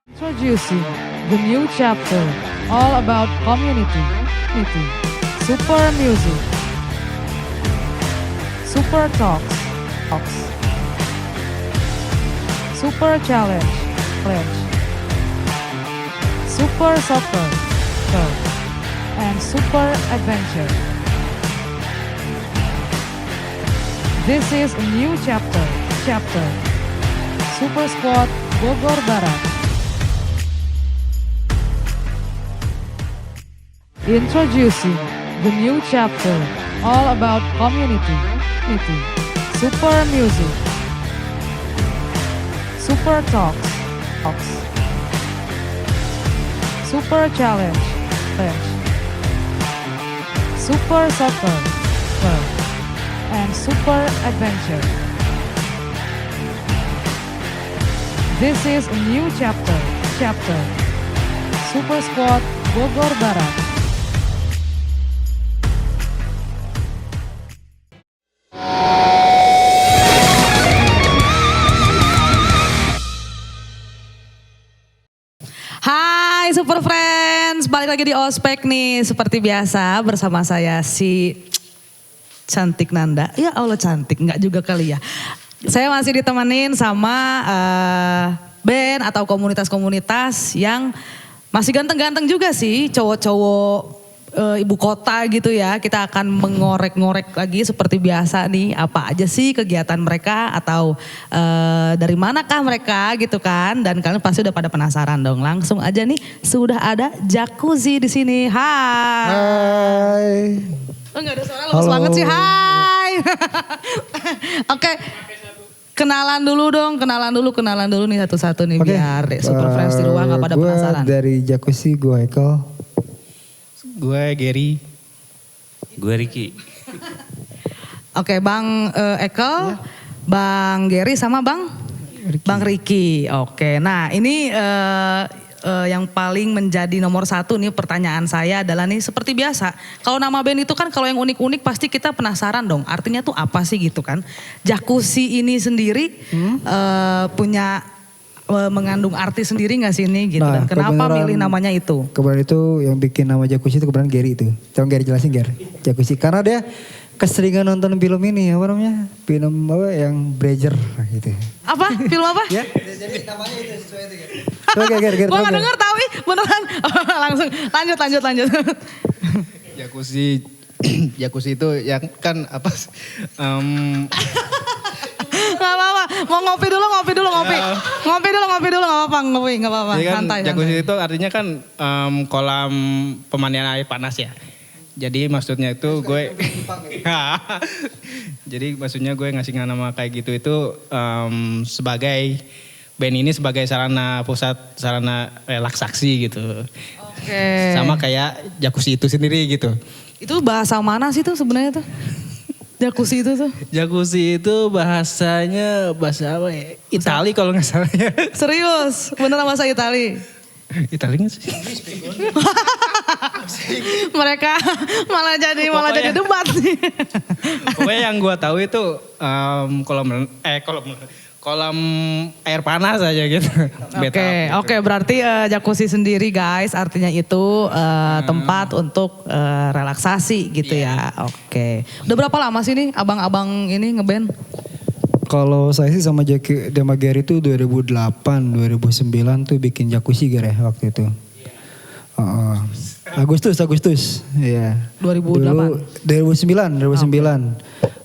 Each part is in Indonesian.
Introducing the new chapter, all about community, super music, super talks, super challenge, super soccer, and super adventure. This is a new chapter, Super Squad Bogor Barat. Introducing the new chapter, all about community, super music, super talks, super challenge, super soccer, and super adventure. This is a new chapter, Super Squad Bogor Barat. Hai Super Friends, balik lagi di Ospek nih. Seperti biasa bersama saya si cantik Nanda. Ya Allah cantik, enggak juga kali ya. Saya masih ditemenin sama band atau komunitas-komunitas yang masih ganteng-ganteng juga sih. Cowok-cowok ibu kota gitu ya. Kita akan mengorek-ngorek lagi seperti biasa nih. Apa aja sih kegiatan mereka atau dari manakah mereka gitu kan. Dan kalian pasti udah pada penasaran dong. Langsung aja nih sudah ada Jacuzzi di sini. Hai. Hai. Oh enggak ada suara, lemes banget sih. Hai. Oke. Kenalan dulu nih satu-satu nih biar Super Friends di rumah gak pada penasaran. Gue dari Jacuzzi, gue Ekel. Gue Gary. Gue Ricky. Oke, Bang Ekel, Bang Gary sama Bang Ricky. Oke, nah ini yang paling menjadi nomor satu nih pertanyaan saya adalah nih seperti biasa. Kalau nama band itu kan kalau yang unik-unik pasti kita penasaran dong. Artinya tuh apa sih gitu kan. Jacuzzi ini sendiri punya mengandung arti sendiri gak sih ini gitu. Nah, Dan kenapa milih namanya itu? Kebetulan itu yang bikin nama Jacuzzi itu kebetulan Gary itu. Coba Gary jelasin Gary. Jacuzzi karena dia keseringan nonton film ini apa namanya? Film apa yang Bridger gitu. Apa? Film apa? Ya, jadi namanya itu sesuai itu Gary. Coba Gary. Gue gak denger tahu beneran. Langsung lanjut. Jacuzzi itu yang kan apa? Gak apa-apa, mau ngopi dulu. Ngopi dulu gak apa-apa. Jadi kan Santai. jacuzzi itu artinya kan kolam pemandian air panas ya. Jadi maksudnya itu gue, jadi maksudnya gue ngasih nama kayak gitu itu sebagai band ini sebagai sarana relaksasi gitu. Oke. Sama kayak jacuzzi itu sendiri gitu. Itu bahasa mana sih tuh sebenarnya tuh? Jacuzzi itu tuh. Jacuzzi itu bahasanya bahasa apa ya? Itali kalau nggak salah ya. Serius, beneran bahasa Itali. Itali nggak sih? Mereka malah jadi debat sih. Pokoknya yang gue tahu itu kolam air panas aja gitu. Oke, berarti jacuzzi sendiri guys artinya itu tempat untuk relaksasi gitu ya. Oke. Udah berapa lama sih nih abang-abang ini ngeband? Kalau saya sih sama Gary itu 2008, 2009 tuh bikin Jacuzzi Gary waktu itu. Agustus. Iya. 2008. 2009.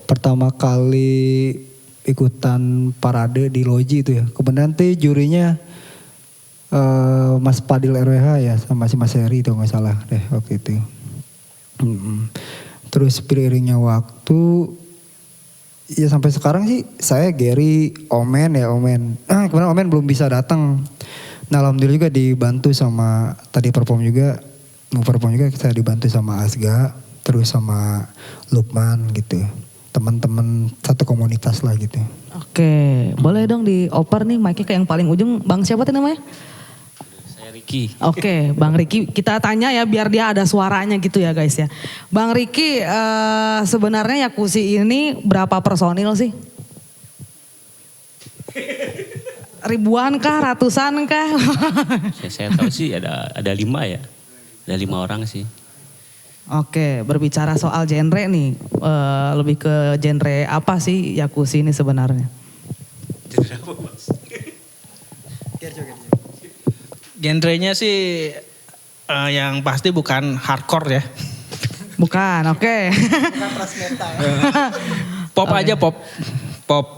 Pertama kali ikutan parade di Loji itu ya. Kemudian nanti jurinya Mas Padil RWH ya sama si Mas Heri itu nggak salah deh waktu itu. Terus beriringnya waktu ya sampai sekarang sih saya Gary, Omen. Kemudian Omen belum bisa datang. Nah alhamdulillah juga dibantu sama tadi perform juga kita dibantu sama Asga, terus sama Lukman gitu. Teman-teman satu komunitas lah gitu. Oke, boleh dong dioper nih mic-nya ke yang paling ujung. Bang siapa tuh namanya? Saya Ricky. Oke, Bang Ricky kita tanya ya biar dia ada suaranya gitu ya guys ya. Bang Ricky sebenarnya Jacuzzi ini berapa personil sih? ribuan kah, ratusan kah? Saya tahu sih ada 5 ya. Ada 5 orang sih. Oke, berbicara soal genre nih, lebih ke genre apa sih Yakushi ini sebenarnya? Genrenya sih yang pasti bukan hardcore ya. Bukan, oke. Pop aja pop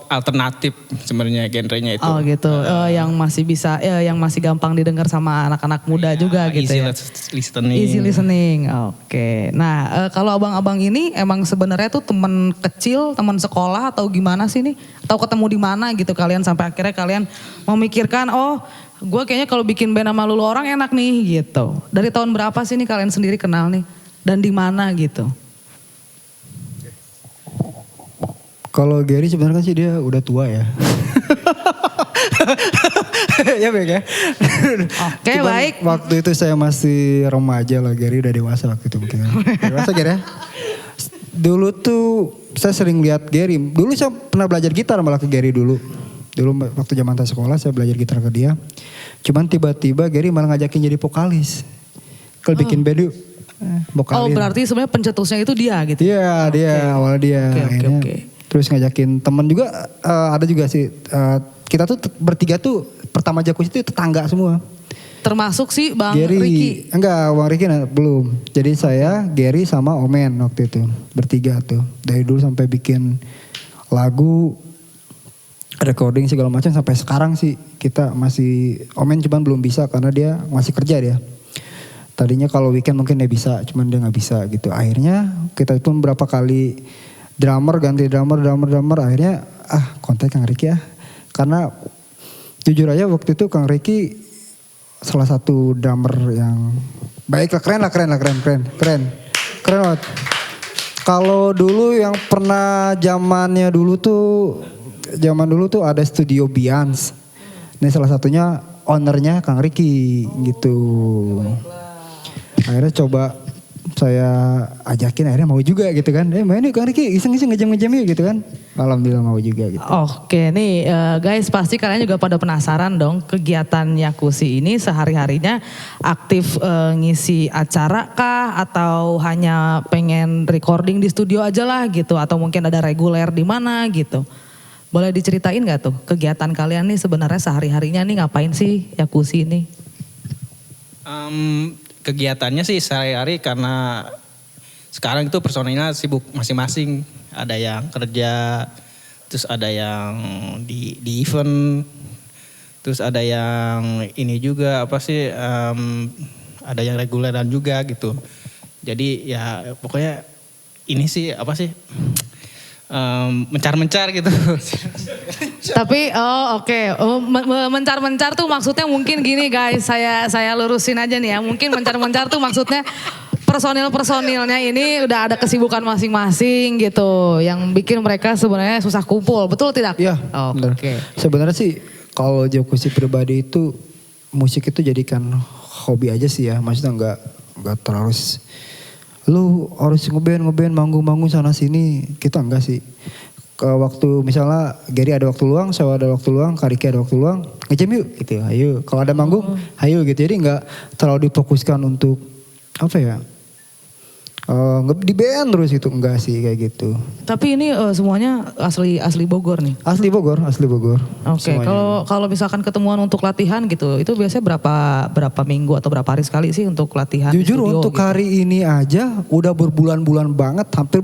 alternatif sebenarnya genrenya itu. Oh gitu, yang masih bisa, yang masih gampang didengar sama anak-anak muda juga gitu Easy ya. listening. Easy listening, oke. Nah, kalau abang-abang ini emang sebenarnya tuh teman kecil, teman sekolah atau gimana sih nih? Atau ketemu di mana gitu kalian sampai akhirnya kalian memikirkan, oh gue kayaknya kalau bikin band sama Lulu Orang enak nih gitu. Dari tahun berapa sih nih kalian sendiri kenal nih? Dan di mana gitu? Kalau Gary sebenarnya sih dia udah tua ya. Ya baik ya. Oke, Cuman baik. Waktu itu saya masih remaja lah, Gary udah dewasa waktu itu mungkin. Dewasa Gary ya. Dulu tuh saya sering lihat Gary. Dulu saya pernah belajar gitar malah ke Gary dulu. Dulu waktu zaman saya sekolah saya belajar gitar ke dia. Cuman tiba-tiba Gary malah ngajakin jadi vokalis. Kalau bikin band yuk. Vokalin. Oh berarti sebenarnya pencetusnya itu dia gitu? Iya dia, awalnya dia. Oke. Terus ngajakin temen juga, ada juga sih. Kita tuh bertiga tuh pertama Yakushi itu tetangga semua. Termasuk sih Bang Gary, Ricky? Enggak, Bang Ricky belum. Jadi saya, Gary sama Omen waktu itu. Bertiga tuh. Dari dulu sampai bikin lagu, recording segala macam sampai sekarang sih kita masih, Omen cuman belum bisa karena dia masih kerja dia. Tadinya kalau weekend mungkin dia bisa, cuman dia nggak bisa gitu. Akhirnya kita pun berapa kali ganti drummer, akhirnya kontak Kang Ricky ya. Karena jujur aja waktu itu Kang Ricky salah satu drummer yang baik lah, keren banget. Kalau dulu yang pernah zaman dulu tuh ada studio Bians. Ini salah satunya ownernya Kang Ricky gitu. Akhirnya coba saya ajakin, akhirnya mau juga gitu kan. Main yuk Kang Ricky, iseng-iseng ngejam-ngejam yuk gitu kan. Alhamdulillah mau juga gitu. Oke nih guys, pasti kalian juga pada penasaran dong kegiatan Yakushi ini sehari-harinya aktif ngisi acara kah atau hanya pengen recording di studio aja lah gitu, atau mungkin ada reguler di mana gitu. Boleh diceritain gak tuh kegiatan kalian nih sebenarnya sehari-harinya nih ngapain sih Yakushi ini? Kegiatannya sih sehari-hari karena sekarang itu personilnya sibuk masing-masing. Ada yang kerja, terus ada yang di event, terus ada yang ini juga ada yang reguleran juga gitu. Jadi ya pokoknya ini sih mencar-mencar gitu. Tapi oke. Mencar-mencar tuh maksudnya mungkin gini guys, saya lurusin aja nih ya. Mungkin mencar-mencar tuh maksudnya personil-personilnya ini udah ada kesibukan masing-masing gitu, yang bikin mereka sebenarnya susah kumpul, betul tidak? Iya, benar. Oke. Sebenarnya sih kalau Yakushi pribadi itu musik itu jadikan hobi aja sih ya, maksudnya nggak terlalu lu harus ngeband manggung sana sini, kita enggak sih. Ke waktu misalnya Gary ada waktu luang, saya ada waktu luang, Kak Riki ada waktu luang, ngejam yuk gitu, ayo. Kalau ada manggung, ayo gitu. Jadi enggak terlalu difokuskan untuk di band terus gitu, enggak sih kayak gitu. Tapi ini semuanya asli Bogor nih. Asli Bogor. Oke, kalau misalkan ketemuan untuk latihan gitu, itu biasanya berapa minggu atau berapa hari sekali sih untuk latihan? Jujur studio, untuk gitu? hari ini aja udah berbulan-bulan banget, hampir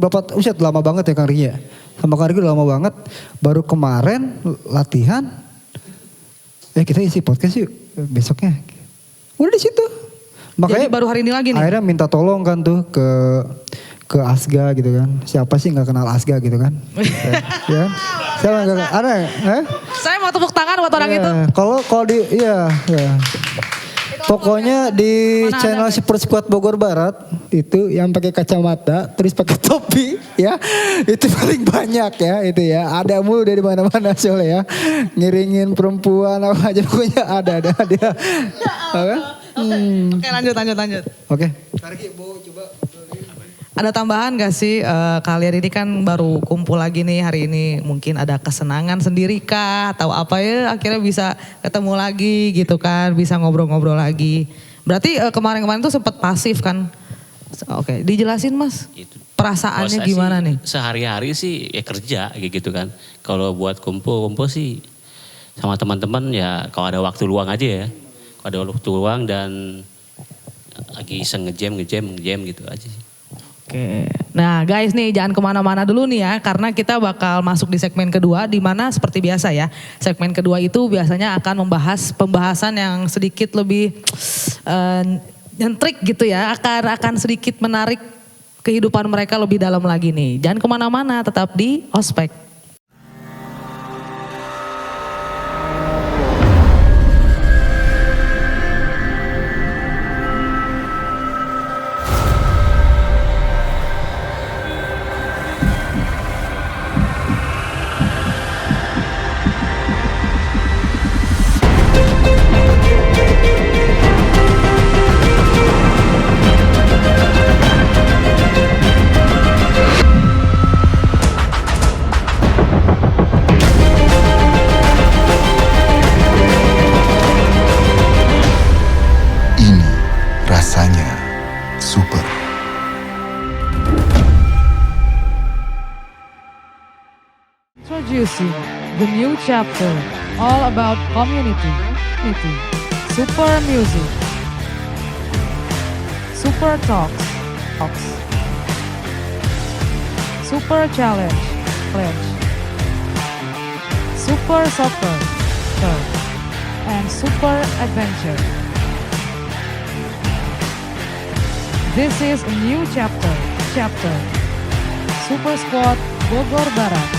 lama banget ya Kang Riki ya. Sama Kang Riki udah lama banget. Baru kemarin latihan, kita isi podcast yuk besoknya. Udah di situ. Makanya jadi baru hari ini lagi nih? Akhirnya minta tolong kan tuh ke Asga gitu kan. Siapa sih gak kenal Asga gitu kan. Ya. Siapa gak ada ya? Saya mau tepuk tangan buat orang itu. Kalau di pokoknya di channel Super Squad Bogor Barat itu yang pakai kacamata terus pakai topi ya, itu paling banyak ya itu ya, ada mulu dari mana-mana soalnya ya, ngiringin perempuan apa aja pokoknya ada dia. Oke, lanjut. Oke. Ada tambahan gak sih kalian ini kan baru kumpul lagi nih hari ini, mungkin ada kesenangan sendiri kah atau apa ya akhirnya bisa ketemu lagi gitu kan, bisa ngobrol-ngobrol lagi. Berarti kemarin-kemarin tuh sempat pasif kan? Oke, dijelasin Mas. Perasaannya Kalau saya gimana sih, nih? Sehari-hari sih ya kerja kayak gitu kan. Kalau buat kumpul-kumpul sih sama teman-teman ya kalau ada waktu luang aja ya. Kalau ada waktu luang dan lagi iseng ngejam gitu aja sih. Oke, nah guys nih jangan kemana-mana dulu nih ya karena kita bakal masuk di segmen kedua di mana seperti biasa ya segmen kedua itu biasanya akan membahas pembahasan yang sedikit lebih nyentrik gitu ya akan sedikit menarik kehidupan mereka lebih dalam lagi nih. Jangan kemana-mana, tetap di Ospek. Ini rasanya super. Introducing the new chapter all about community, super music, super talks, super challenge, super soccer, and super adventure. This is a new chapter, Super Squad Bogor Barat.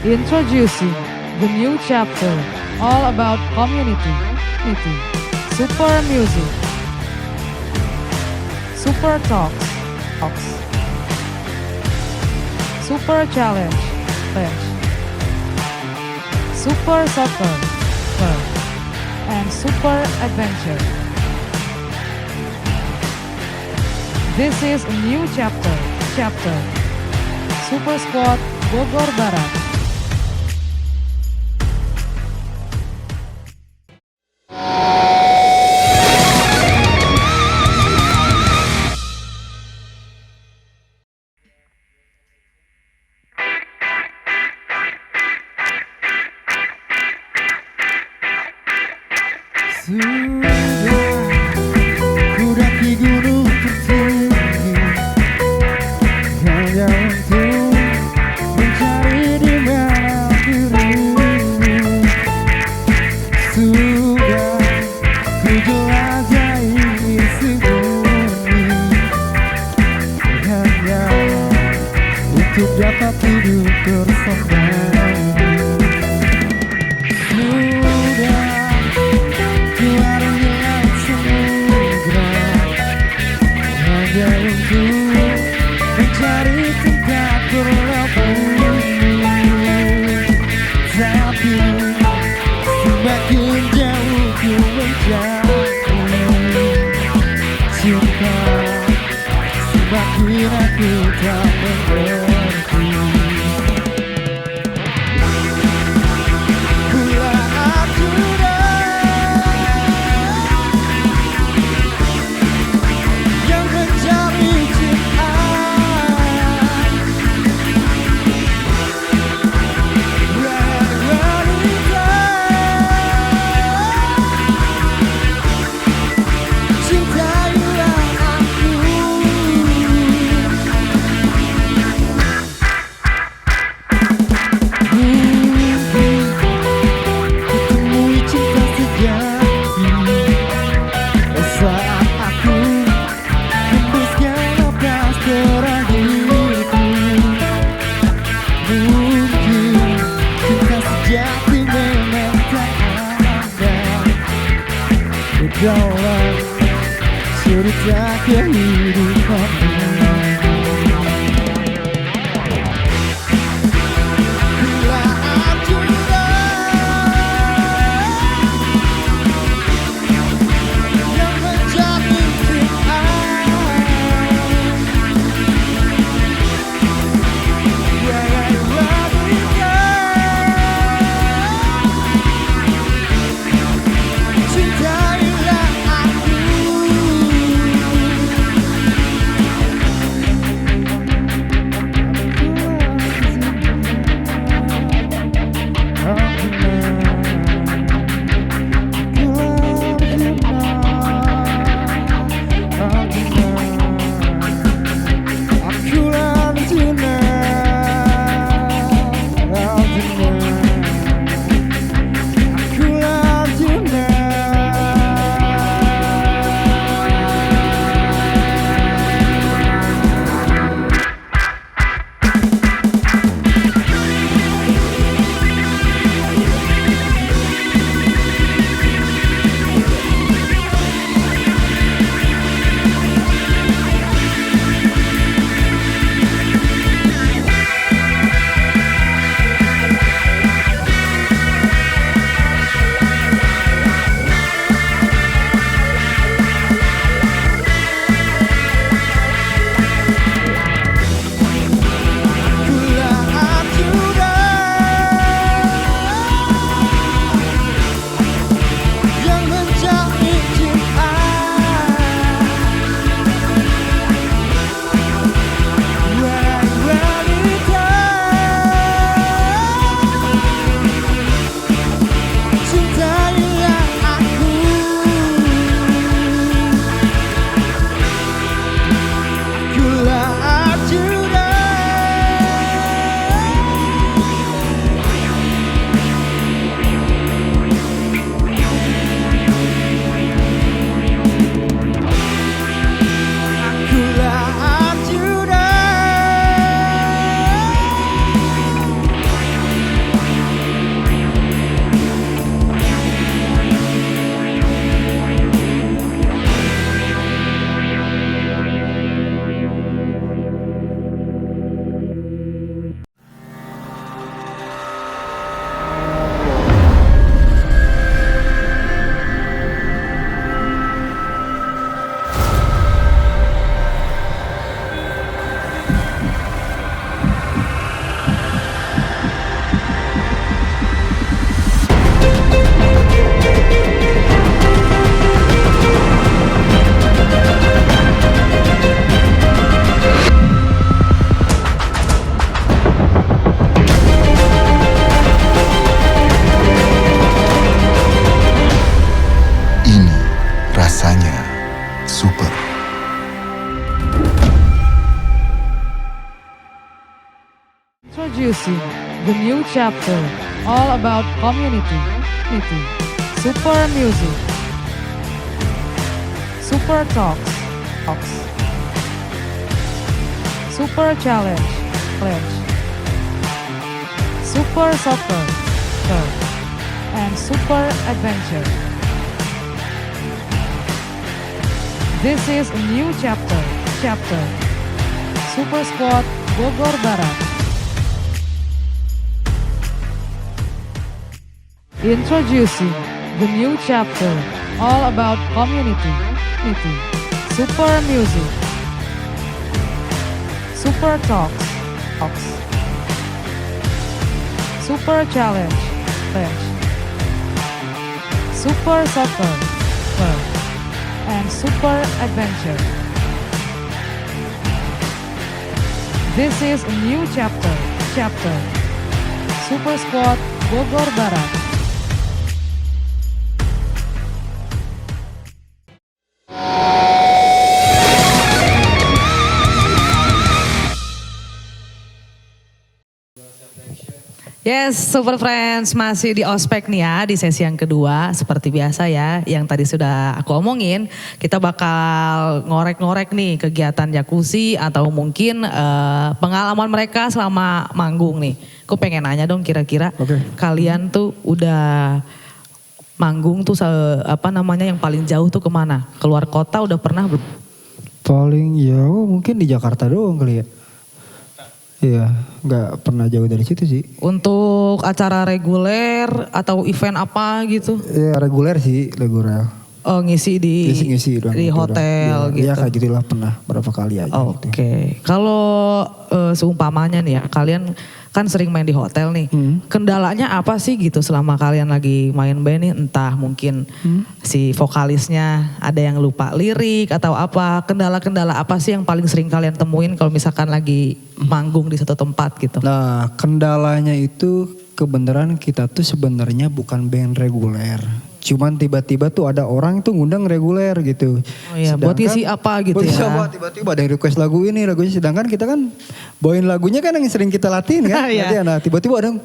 Introducing the new chapter all about community, super music, super talks, super challenge, super soccer, and super adventure. This is a new chapter, Super Squad Bogor Barat. Kudaki gunung tertinggi hanya untuk mencari di mana dirimu. Sudah ku jelajahi sembunyi hanya untuk dapat hidup bersama. Mencari tempat berlabuh, tapi semakin jauh ku menjauh cinta, semakin aku tak mengerti. Daulah cerita kehidupanmu. Bila aku yang menjadi Super. Introducing the new chapter all about community. Super music. Super talks. Super challenge. Super soccer. And super adventure. This is a new chapter. Super Squad Bogor Barat. Introducing the new chapter all about community. Super music. Super talks. Super challenge. Super soccer. And super adventure. This is a new chapter. Super Squad Bogor Barat. Yes, Super Friends masih di ospek nih ya di sesi yang kedua. Seperti biasa ya, yang tadi sudah aku omongin, kita bakal ngorek-ngorek nih kegiatan jacuzzi atau mungkin pengalaman mereka selama manggung nih. Aku pengen nanya dong kira-kira kalian tuh udah manggung tuh yang paling jauh tuh kemana? Keluar kota udah pernah belum? Paling jauh mungkin di Jakarta doang kali ya. Iya, nggak pernah jauh dari situ sih. Untuk acara reguler atau event apa gitu? Ya reguler sih, reguler. Oh ngisi di doang, di gitu hotel doang. gitu. Iya kayak gitulah pernah berapa kali aja. Oke, Gitu. kalau seumpamanya nih ya, kalian kan sering main di hotel nih. Kendalanya apa sih gitu selama kalian lagi main band nih? Entah mungkin si vokalisnya ada yang lupa lirik atau apa. Kendala-kendala apa sih yang paling sering kalian temuin kalau misalkan lagi manggung di satu tempat gitu? Nah kendalanya itu kebenaran kita tuh sebenarnya bukan band reguler. Cuman tiba-tiba tuh ada orang tuh ngundang reguler gitu. Oh iya, buat isi apa gitu ya? Buat tiba-tiba ada yang request lagu ini, lagunya. Sedangkan kita kan bawain lagunya kan yang sering kita latihin kan. Iya. Nah tiba-tiba ada yang,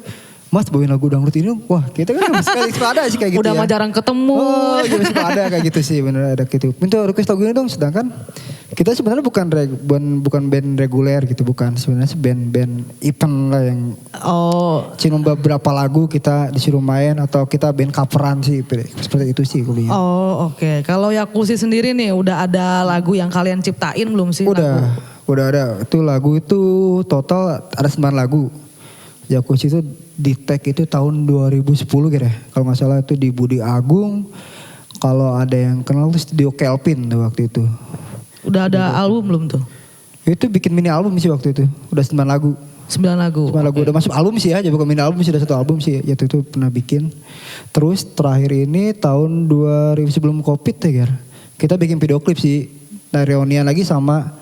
Mas bawain lagu dangdut ini, wah kita kan suka ada sih kayak gitu Udah ya. mah jarang ketemu. Oh iya suka ada kayak gitu sih, bener ada gitu. Minta request lagu ini dong, sedangkan kita sebenarnya bukan band reguler gitu, bukan. Sebenarnya band event lah yang cuma beberapa lagu kita disuruh main atau kita band coveran sih, seperti itu sih kuliah. Oh oke. Kalau Yakushi sendiri nih udah ada lagu yang kalian ciptain belum sih? Udah ada. Itu lagu itu total ada 9 lagu. Yakushi itu di tag itu tahun 2010 kira. Kalau nggak salah itu di Budi Agung. Kalau ada yang kenal tuh Studio Kelvin tuh waktu itu. Udah ada album belum tuh? Itu bikin mini album sih waktu itu. Udah 9 lagu. 9 lagu. 9 lagu udah masuk album sih ya, bukan mini album sih, udah 1 album sih. Waktu itu pernah bikin. Terus terakhir ini tahun 2000 sebelum Covid ya Ger. Kita bikin video klip sih. Nah reunian lagi sama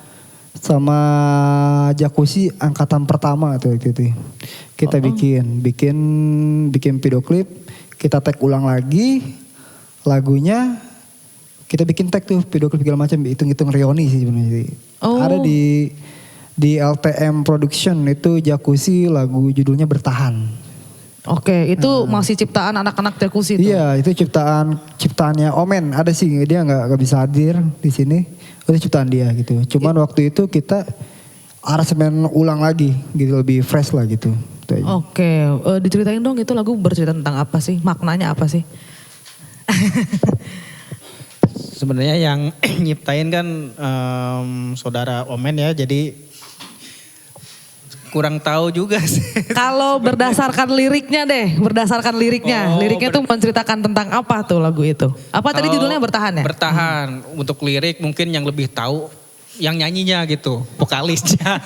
Jacuzzi angkatan pertama tuh waktu itu. Kita bikin video klip, kita tag ulang lagi lagunya, kita bikin tag tuh video klip segala macam, hitung-hitung reuni sih sebenarnya. Ada di LTM Production itu Jacuzzi, lagu judulnya Bertahan. Oke, itu masih ciptaan anak-anak Jacuzzi itu? Iya, itu ciptaannya Omen. Ada sih, dia nggak bisa hadir di sini. Itu ciptaan dia gitu. Cuman waktu itu kita aransemen ulang lagi gitu, lebih fresh lah gitu. Oke, diceritain dong itu lagu bercerita tentang apa sih? Maknanya apa sih? Sebenarnya yang nyiptain kan saudara Omen ya, jadi kurang tahu juga sih. Kalau berdasarkan liriknya deh, liriknya tuh menceritakan tentang apa tuh lagu itu? Apa tadi judulnya Bertahan ya? Bertahan. Untuk lirik mungkin yang lebih tahu yang nyanyinya gitu, vokalisnya.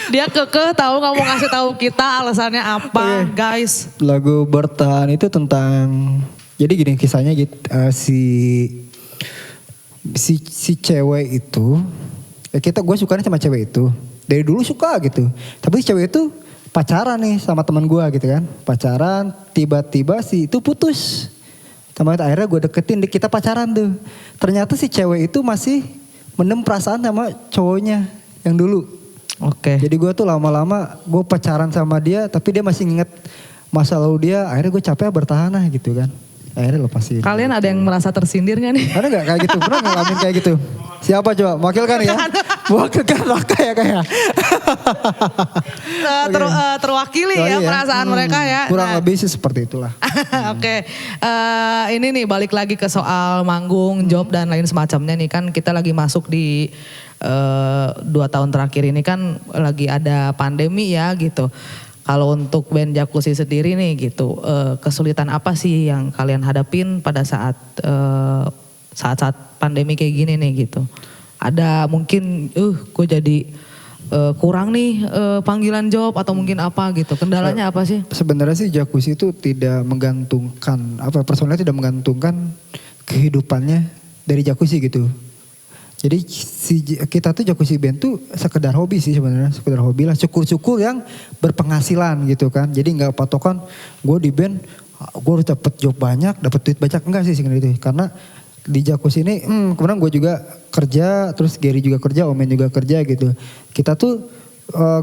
Dia kekeh tahu nggak mau ngasih tahu kita alasannya apa, guys? Lagu Bertahan itu tentang, jadi gini kisahnya gitu, si cewek itu, gue sukanya sama cewek itu. Dari dulu suka gitu. Tapi si cewek itu pacaran nih sama teman gue gitu kan. Pacaran, tiba-tiba si itu putus. Sama itu akhirnya gue deketin, kita pacaran tuh. Ternyata si cewek itu masih mendem perasaan sama cowoknya yang dulu. Oke. Jadi gue tuh lama-lama gue pacaran sama dia, tapi dia masih nginget masa lalu dia. Akhirnya gue capek bertahan lah gitu kan. Akhirnya lepasin. Kalian ada yang merasa tersindir gak nih? Ada gak kayak gitu? Pernah ngalamin kayak gitu? Siapa coba? Wakilkan ya? Wakilkan Raka ya kayak. Terwakili Oh, ya iya. perasaan mereka ya. Kurang Nah. lebih sih seperti itulah. Oke, ini nih balik lagi ke soal manggung, job dan lain semacamnya nih kan kita lagi masuk di 2 tahun terakhir ini kan lagi ada pandemi ya gitu. Kalau untuk band Jacuzzi sendiri nih gitu, kesulitan apa sih yang kalian hadapin pada saat pandemi kayak gini nih gitu? Ada mungkin, gue jadi kurang nih panggilan job atau mungkin apa gitu? Kendalanya apa sih? Sebenarnya sih Jacuzzi itu tidak menggantungkan, personelnya tidak menggantungkan kehidupannya dari Jacuzzi gitu. Jadi kita tuh Jacuzzi Band tuh sekedar hobi sih sebenarnya, sekedar hobi lah, syukur-syukur yang berpenghasilan gitu kan. Jadi nggak patokan gue di band, gue harus dapet job banyak, dapet duit banyak, enggak sih sebenarnya itu. Karena di Jacuzzi ini, kemudian gue juga kerja, terus Gary juga kerja, Omen juga kerja gitu. Kita tuh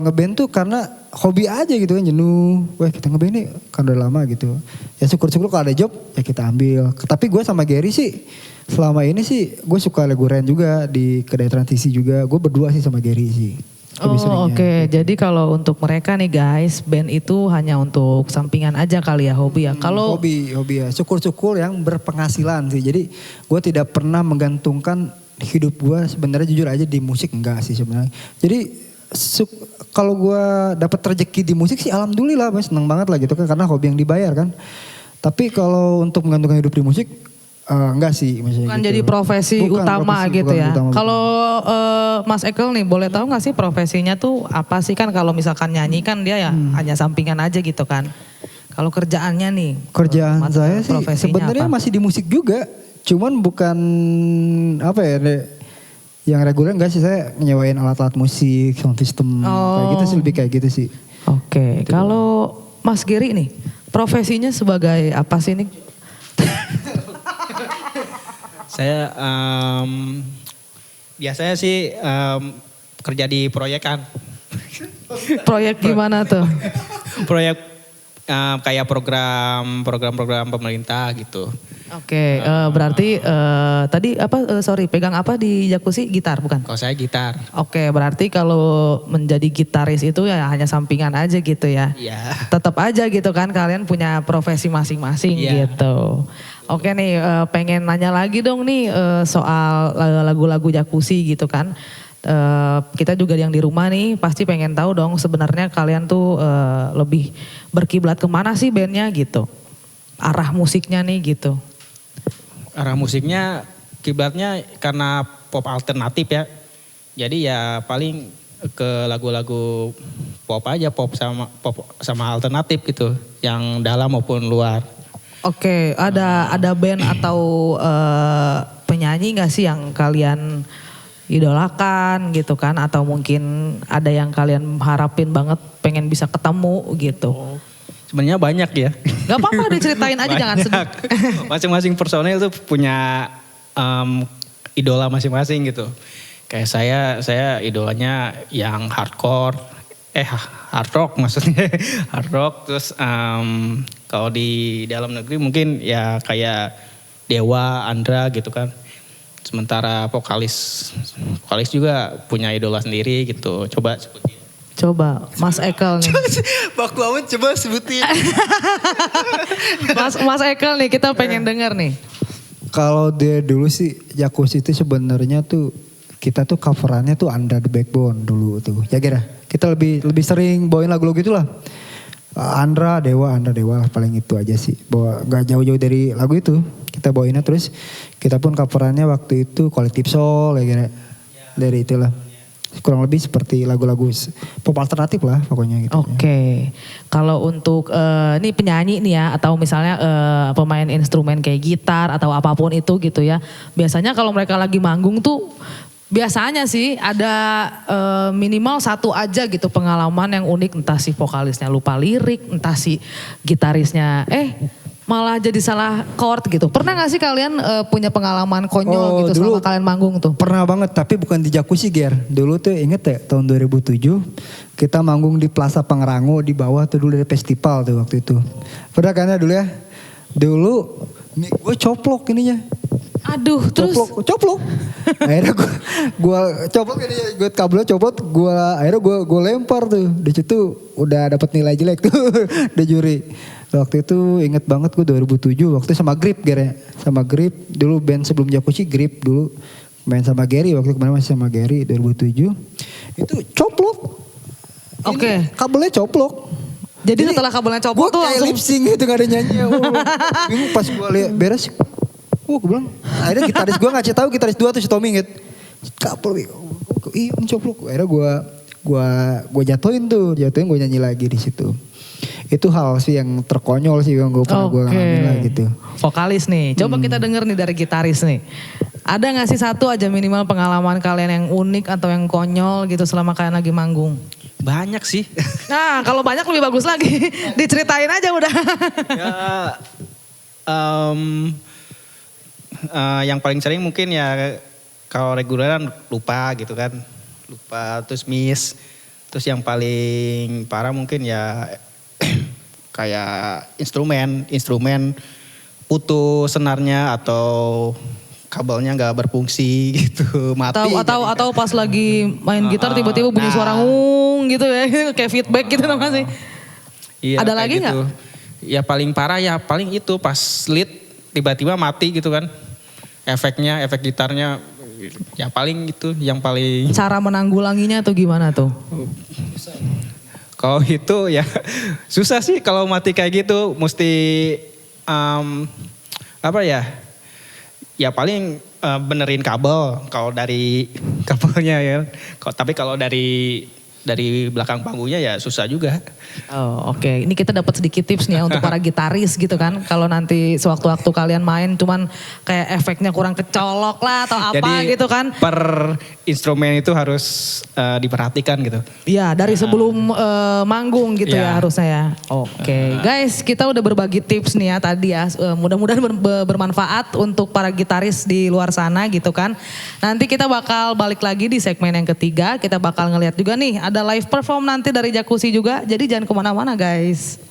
ngeband tuh karena hobi aja gitu kan, jenuh. Wah kita ngeband nih kan udah lama gitu. Ya syukur-syukur kalau ada job ya kita ambil. Tapi gue sama Gary sih selama ini sih gue suka lagu Ren juga di kedai transisi juga. Gue berdua sih sama Gary sih. Lebih seringnya. Oke. Jadi kalau untuk mereka nih guys, band itu hanya untuk sampingan aja kali ya, hobi ya. Kalau hobi ya, syukur-syukur yang berpenghasilan sih. Jadi gue tidak pernah menggantungkan hidup gue sebenarnya jujur aja di musik, enggak sih sebenarnya. Jadi kalau gue dapat rezeki di musik sih alhamdulillah, seneng banget lah gitu kan karena hobi yang dibayar kan. Tapi kalau untuk menggantungkan hidup di musik enggak sih. bukan gitu. jadi profesi Bukan utama profesi, gitu bukan ya. utama. Kalau Mas Ekel nih boleh tahu gak sih profesinya tuh apa sih? Kan kalau misalkan nyanyi kan dia ya hanya sampingan aja gitu kan. Kalau kerjaannya nih. Kerjaan Mas, saya sih profesinya sebenarnya apa? masih di musik juga. Cuman bukan apa ya, yang reguler enggak sih, saya nyewain alat-alat musik, sound system, kayak gitu sih, lebih kayak gitu sih. Oke, kalau Mas Giri nih profesinya sebagai apa sih nih? Saya biasanya sih kerja di proyekan. Proyek gimana tuh? Proyek kayak program-program pemerintah gitu. Oke, berarti tadi apa? Sorry, pegang apa di Jacuzzi? Gitar bukan? Kalau saya gitar. Oke, berarti kalau menjadi gitaris itu ya hanya sampingan aja gitu ya? Iya. Tetap aja gitu kan kalian punya profesi masing-masing Iya. gitu. Oke nih, pengen nanya lagi dong nih soal lagu-lagu Jacuzzi gitu kan. Kita juga yang di rumah nih pasti pengen tahu dong sebenarnya kalian tuh lebih berkiblat kemana sih bandnya gitu. Arah musiknya nih gitu. Arah musiknya kiblatnya karena pop alternatif ya. Jadi ya paling ke lagu-lagu pop aja, pop sama alternatif gitu, yang dalam maupun luar. Oke, ada band atau penyanyi nggak sih yang kalian idolakan gitu kan? Atau mungkin ada yang kalian harapin banget pengen bisa ketemu gitu? Sebenarnya banyak ya. Gak apa-apa diceritain aja, jangan sedih. Banyak. Masing-masing personel tuh punya idola masing-masing gitu. Kayak saya idolanya yang hardcore, hard rock maksudnya. Hard rock, terus kalau di dalam negeri mungkin ya kayak Dewa, Andra gitu kan. Sementara vokalis juga punya idola sendiri gitu. Coba sebutin. Coba Mas Ekel nih. Baku amat, coba sebutin. Mas Ekel nih kita pengen denger nih. Kalau dia dulu sih Jacuzzi itu sebenarnya tuh kita tuh coverannya tuh Under the Backbone dulu tuh. Ya kira kita lebih sering bawain lagu-lagu itulah. Andra Dewa lah paling itu aja sih. Bawa nggak jauh-jauh dari lagu itu. Kita bawainnya terus kita pun coverannya waktu itu Collective Soul ya kira. Dari itulah. Kurang lebih seperti lagu-lagu pop alternatif lah pokoknya gitu. Oke, kalau untuk ini penyanyi nih ya atau misalnya pemain instrumen kayak gitar atau apapun itu gitu ya. Biasanya kalau mereka lagi manggung tuh biasanya sih ada minimal satu aja gitu pengalaman yang unik, entah si vokalisnya lupa lirik, entah si gitarisnya malah jadi salah chord gitu. Pernah gak sih kalian punya pengalaman konyol gitu dulu selama kalian manggung tuh? Pernah banget, tapi bukan di Jacuzzi, Ger. Dulu tuh inget ya, tahun 2007 kita manggung di Plaza Pangrango, di bawah tuh dulu ada festival tuh waktu itu. Pernah kan ya dulu ya? Dulu gue coplok ininya. Aduh, terus Coplok. Akhirnya gue coplok ini, gue kabelnya copot, akhirnya gue lempar tuh. Di situ udah dapat nilai jelek tuh di juri. Waktu itu inget banget gue 2007 waktu sama Grip, Ger ya. Sama Grip, dulu band sebelum Jacuzzi Grip dulu. Main sama Gary, waktu kemarin masih sama Gary 2007. Itu coplok. Oke. Ini kabelnya coplok. Jadi setelah kabelnya copot tuh Gue kayak langsung lip sync gitu, gak ada nyanyi. Bingung pas gue liat beres. Gue bilang, akhirnya gitaris gue ngasih tahu, gitaris 2 tuh si Tommy gitu. Kabel, iya mencoplok. Akhirnya gue jatuhin gue nyanyi lagi di situ. Itu hal sih yang terkonyol sih yang gue pernah gue ngalamin lah gitu. Vokalis nih, coba kita denger nih dari gitaris nih. Ada gak sih satu aja minimal pengalaman kalian yang unik atau yang konyol gitu selama kalian lagi manggung? Banyak sih. Nah kalau banyak lebih bagus lagi, diceritain aja udah. Ya, yang paling sering mungkin ya kalau reguleran lupa gitu kan. Lupa terus miss. Terus yang paling parah mungkin ya kayak instrumen putus senarnya atau kabelnya nggak berfungsi gitu, mati. Atau pas lagi main gitar tiba-tiba bunyi suara gitu ya, kayak feedback gitu namanya sih. Iya, ada lagi nggak? Gitu. Ya paling parah ya paling itu pas lead tiba-tiba mati gitu kan. Efek gitarnya ya paling itu yang paling. Cara menanggulanginya tuh gimana tuh? Kalau itu ya susah sih kalau mati kayak gitu, mesti apa ya? Ya paling benerin kabel kalau dari kabelnya ya. Tapi kalau dari belakang panggungnya ya susah juga. Oh oke. Ini kita dapat sedikit tips nih ya untuk para gitaris gitu kan. Kalau nanti sewaktu-waktu kalian main cuman kayak efeknya kurang kecolok lah atau apa. Jadi, gitu kan. per instrumen itu harus diperhatikan gitu. Iya dari sebelum manggung gitu ya Iya. harusnya ya. Oke guys, kita udah berbagi tips nih ya tadi ya. Mudah-mudahan bermanfaat untuk para gitaris di luar sana gitu kan. Nanti kita bakal balik lagi di segmen yang ketiga. Kita bakal ngeliat juga nih ada live perform nanti dari Jacuzzi juga. Jadi jangan kemana-mana guys.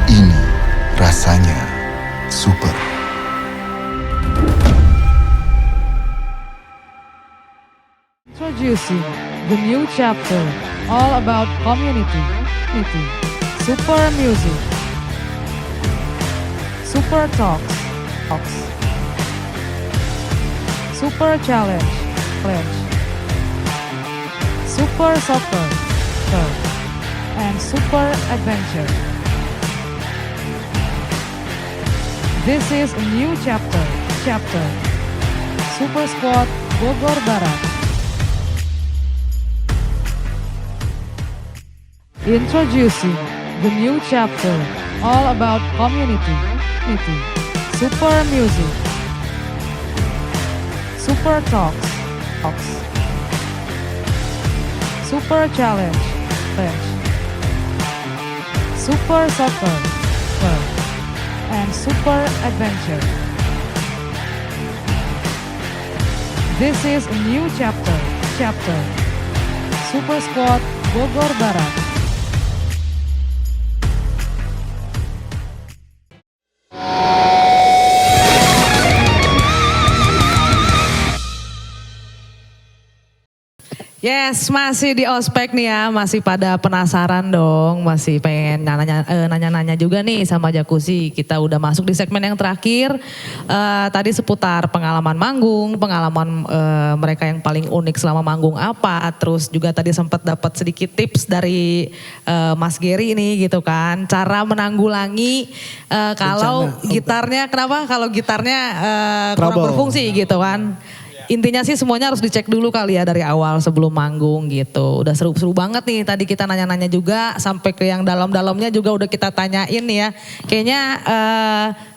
Ini rasanya super. Introducing the new chapter all about community. Super music. Super talks. Super challenge. Super soccer. And super adventure. This is a new chapter. Super Squad Bogor Barat. Introducing the new chapter all about community. Super music. Super talks. Super challenge. Super soccer. And super adventure. This is a new chapter. Super Squad Bogor Barat. Yes, masih di ospek nih ya, masih pada penasaran dong, masih pengen nanya-nanya juga nih sama Jacuzzi. Kita udah masuk di segmen yang terakhir, tadi seputar pengalaman manggung, pengalaman mereka yang paling unik selama manggung apa, terus juga tadi sempat dapat sedikit tips dari Mas Gary ini gitu kan, cara menanggulangi kalau gitarnya, kenapa kalau gitarnya kurang berfungsi gitu kan. Intinya sih semuanya harus dicek dulu kali ya dari awal sebelum manggung gitu. Udah seru-seru banget nih tadi kita nanya-nanya juga sampai ke yang dalam-dalamnya juga udah kita tanyain nih ya. Kayaknya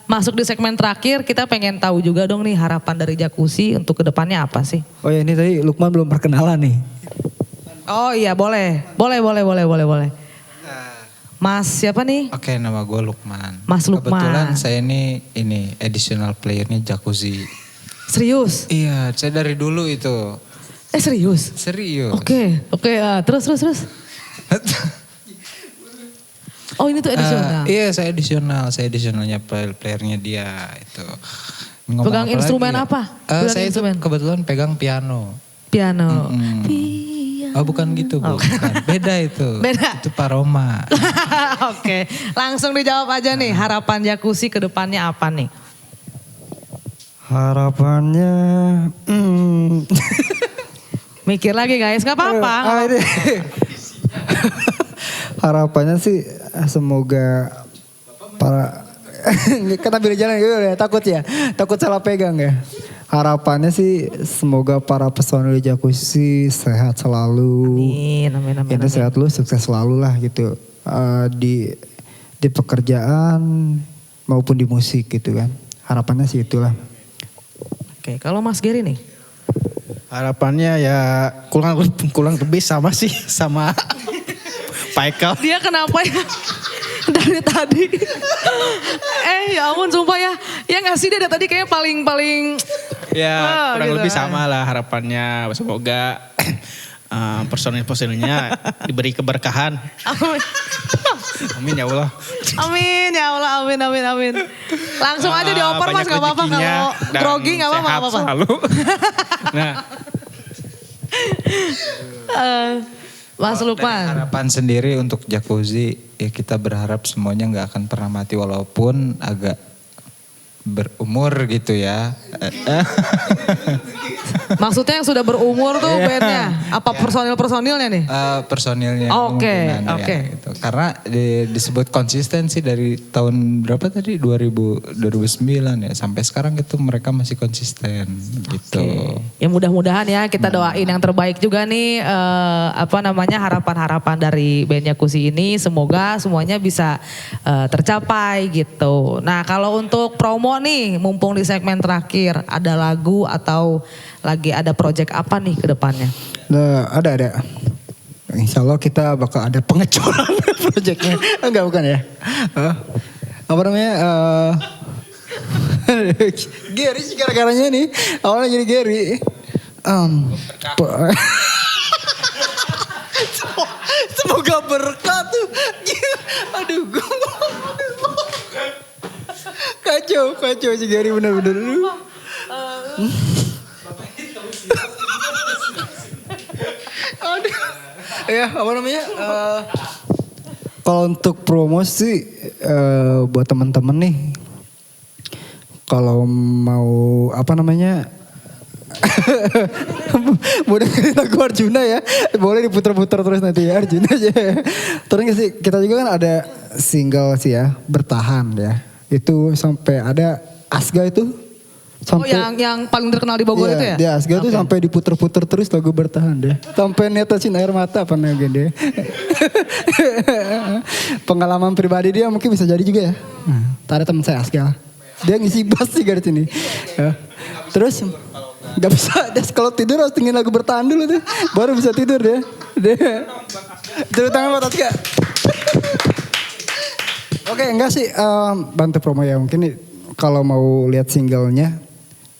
masuk di segmen terakhir kita pengen tahu juga dong nih harapan dari Jacuzzi untuk kedepannya apa sih? Oh ya ini tadi Lukman belum perkenalan nih. Oh iya boleh. Mas siapa nih? Oke, nama gue Lukman. Mas Lukman. Kebetulan saya ini additional playernya Jacuzzi. Serius? Iya, saya dari dulu itu. Serius? Serius. Oke. Terus. Oh ini tuh additional? Iya, saya additionalnya playernya dia itu. Pegang instrumen apa? Saya itu kebetulan pegang piano. Piano. Oh bukan gitu, bukan. Beda itu. Beda. Itu Paroma. Oke, langsung dijawab aja nih. Harapan Jacuzzi ke depannya apa nih? Harapannya... Mikir lagi guys, gak apa-apa. Harapannya sih semoga para... Kan ambil jalan ya, takut salah pegang ya. Harapannya sih semoga para personil Jacuzzi sehat selalu. Amin. Ini sehat lu, sukses selalu lah gitu. Di pekerjaan maupun di musik gitu kan. Harapannya sih itulah. Oke, kalau Mas Gary nih? Harapannya ya kurang lebih sama Pak Eka. Dia kenapa ya? Dari tadi. Ya ampun sumpah ya. Ya gak sih dia dari tadi kayaknya paling Ya kurang gitu lebih kan. sama lah harapannya. Semoga personil-personilnya diberi keberkahan. Amin ya Allah. Amin ya Allah, amin. Langsung aja dioper Mas, gak apa-apa kalau grogi gak apa-apa. Selalu. Nah. Mas Lukman. Harapan sendiri untuk Jacuzzi, ya kita berharap semuanya nggak akan pernah mati walaupun agak berumur gitu ya. Maksudnya yang sudah berumur tuh bandnya? Apa personil-personilnya nih? Personilnya. Oke. Gitu. Karena disebut konsisten sih dari tahun berapa tadi? 2009 ya. Sampai sekarang itu mereka masih konsisten gitu. Ya mudah-mudahan ya kita doain yang terbaik juga nih. Harapan-harapan dari band Jacuzzi ini. Semoga semuanya bisa tercapai gitu. Nah kalau untuk promo nih, mumpung di segmen terakhir, ada lagu atau lagi ada project apa nih ke depannya? Nah, ada. Insya Allah kita bakal ada pengecoran projectnya. Enggak bukan ya? Apa namanya? Gary sih gara-garanya nih. Awalnya jadi Gary. Semoga berkah tuh. Aduh, kacau si Gary bener-bener. Aduh. Ya apa namanya? Kalau untuk promosi buat teman-teman nih, kalau mau apa namanya? Mau dengerin lagu Arjuna ya, boleh diputar-putar terus nanti ya Arjuna aja. Terus sih kita juga kan ada single sih ya, Bertahan ya. Itu sampai ada Asga itu. Sampai, yang paling terkenal di Bogor itu ya? Dia Asga tuh sampai diputer-puter terus lagu Bertahan deh. Sampai netesin air mata apa namanya deh. Pengalaman pribadi dia mungkin bisa jadi juga ya. Ada teman saya Asga. Dia ngisi bass sih dari sini. Ya. Terus gak bisa, kalau tidur harus tinggalin lagu Bertahan dulu tuh. Baru bisa tidur dia. Tepuk tangan buat Asga. Oke, enggak sih bantu promo ya mungkin kalau mau lihat singlenya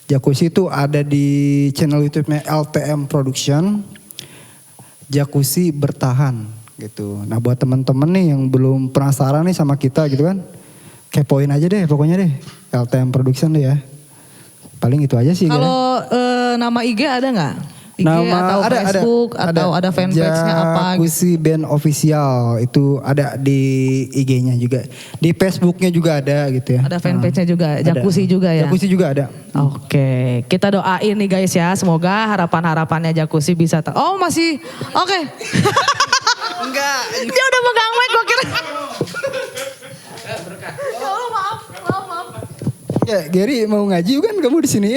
Jacuzzi itu ada di channel YouTube-nya LTM Production. Jacuzzi Bertahan gitu. Nah, buat teman-teman nih yang belum penasaran nih sama kita gitu kan. Kepoin aja deh pokoknya deh. LTM Production deh ya. Paling itu aja sih. Kalau nama IG ada nggak? IG atau Facebook atau ada fanpage-nya apa gitu? Jacuzzi Band Official itu ada di IG-nya juga. Di Facebook-nya juga ada gitu ya. Ada fanpage-nya juga, Ada. Jacuzzi juga ya? Jacuzzi juga ada. Oke, kita doain nih guys ya, semoga harapan-harapannya Jacuzzi bisa oh masih, oke. Enggak. Dia udah megang mic, gue kira. Ya Allah, maaf. Ya, Gary mau ngaji kan kamu di sini.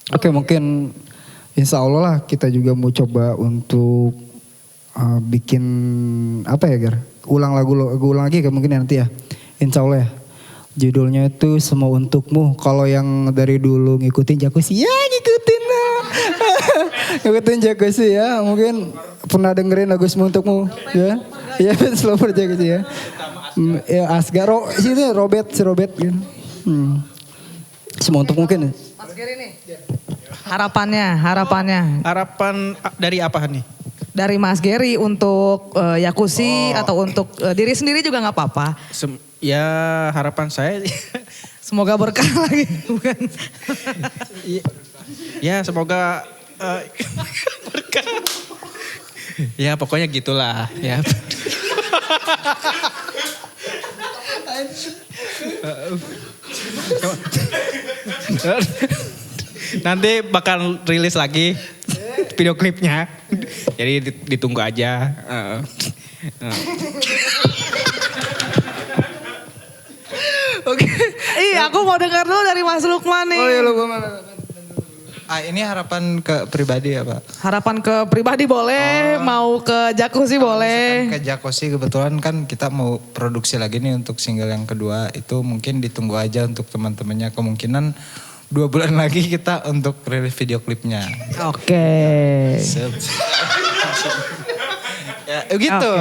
Oke, mungkin insya Allah lah kita juga mau coba untuk bikin apa ya, Gar? Ulang lagi kayak mungkin nanti ya. Insya Allah ya. Judulnya itu Semua Untukmu. Kalau yang dari dulu ngikutin Jacuzzi, ya ngikutin lah. Ngikutin Jacuzzi ya. Mungkin pernah dengerin lagu Semua Untukmu ya. Iya, slow Jacuzzi ya. Ya Asgar, sini si Robert gitu. Semua untuk mungkin. Mas Giri nih. Harapan Harapan dari apa nih? dari Mas Giri untuk Jacuzzi atau untuk diri sendiri juga nggak apa-apa. Ya harapan saya Semoga berkah lagi, bukan? ya semoga berkah. Ya pokoknya gitulah ya. Nanti bakal rilis lagi video klipnya. Jadi ditunggu aja. Oke. Iya, aku mau dengar dulu dari Mas Lukman nih. Oh iya lu mana? Ini harapan ke pribadi ya Pak? Harapan ke pribadi boleh, mau ke Jacuzzi boleh. Ke Jacuzzi kebetulan kan kita mau produksi lagi nih untuk single yang kedua. Itu mungkin ditunggu aja untuk teman-temannya. Kemungkinan 2 bulan lagi kita untuk rilis video klipnya. Oke. Ya gitu.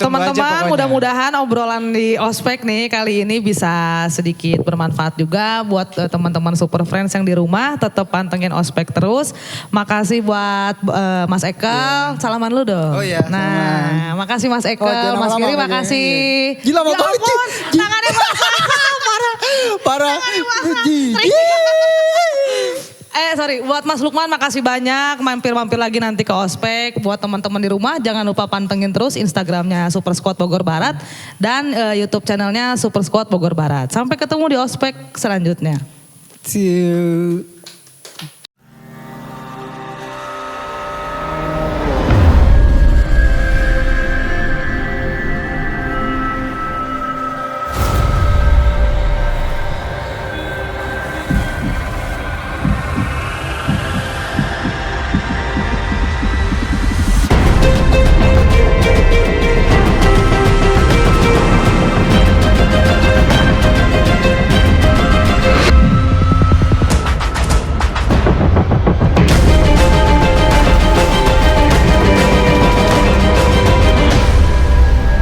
Teman-teman mudah-mudahan obrolan di Ospek nih kali ini bisa sedikit bermanfaat juga buat teman-teman Super Friends yang di rumah. Tetap pantengin Ospek terus. Makasih buat Mas Eka. Salaman lu dong. Oh iya, Nah, makasih Mas Eka. jangan Mas lama-lama, Giri makasih. Gila, mau Ya banget, ampun, Ji. tangannya basah. Parah. Sorry, buat Mas Lukman makasih banyak, mampir-mampir lagi nanti ke Ospek. Buat teman-teman di rumah jangan lupa pantengin terus Instagramnya Super Squad Bogor Barat dan YouTube channelnya Super Squad Bogor Barat. Sampai ketemu di Ospek selanjutnya. See you.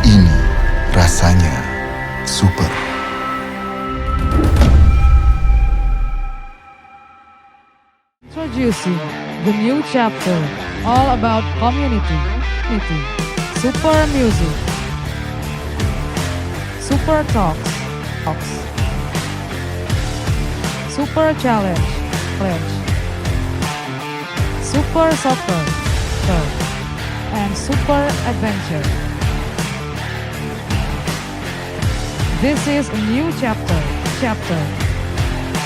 Ini rasanya super. Introducing the new chapter all about community. Super music. Super talks. Super challenge. Super soccer. And super adventure. This is a new chapter.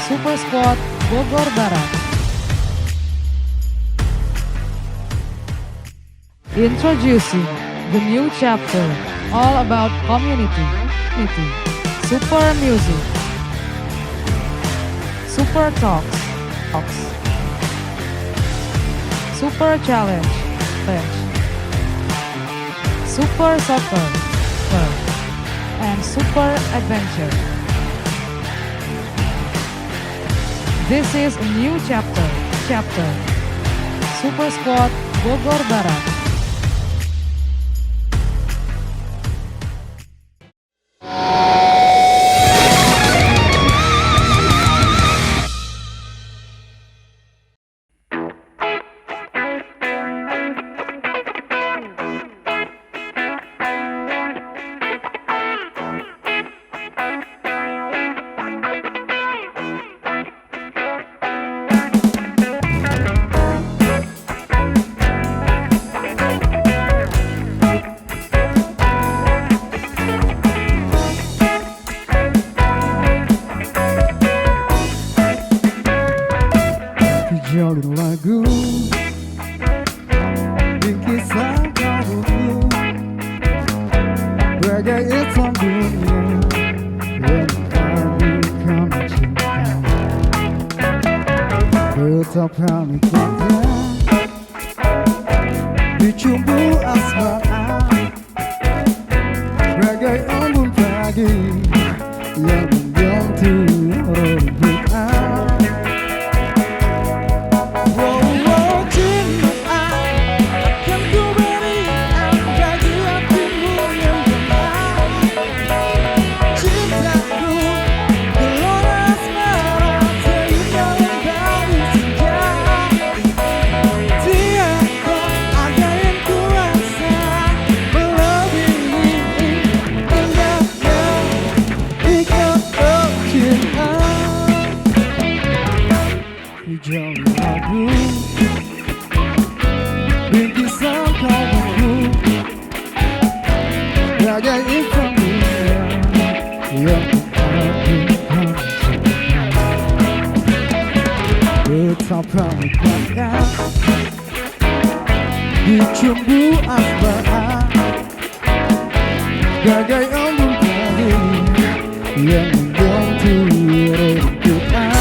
Super Squad Bogor Barat. Introducing the new chapter all about community. Super music. Super talks. Super challenge. Super soccer. And super adventure. This is a new chapter. Super Squad Bogor Barat. lagu bingkisan kalbuku bagai Islam dunia yang kami cinta. Tetap kami pada dicumbu asmara bagai embun pagi yang mengganti rebutan. Hijau lagu bingkisan kalbuku bagai ikan dunia yang mengagumkan cinta. Tetap kami pada dicumbu asmara bagai embun pagi yang mengganti rebutan.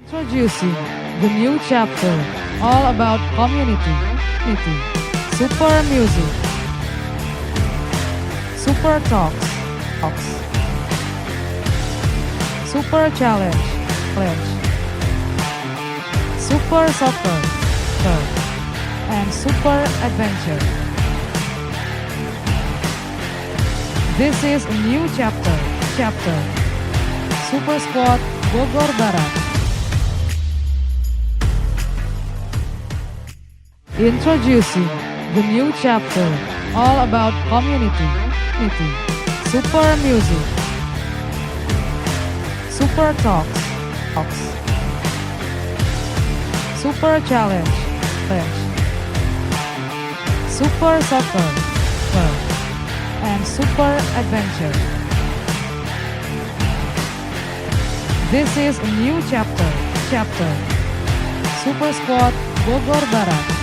Introducing the new chapter all about community, super music, super talks, super challenge, super soccer, and super adventure. This is a new chapter. Super Squad Bogor Barat. Introducing the new chapter, all about community. Super music. Super talks. Super challenge. Super soccer. And super adventure. This is a new chapter. Super Squad Bogor Barat.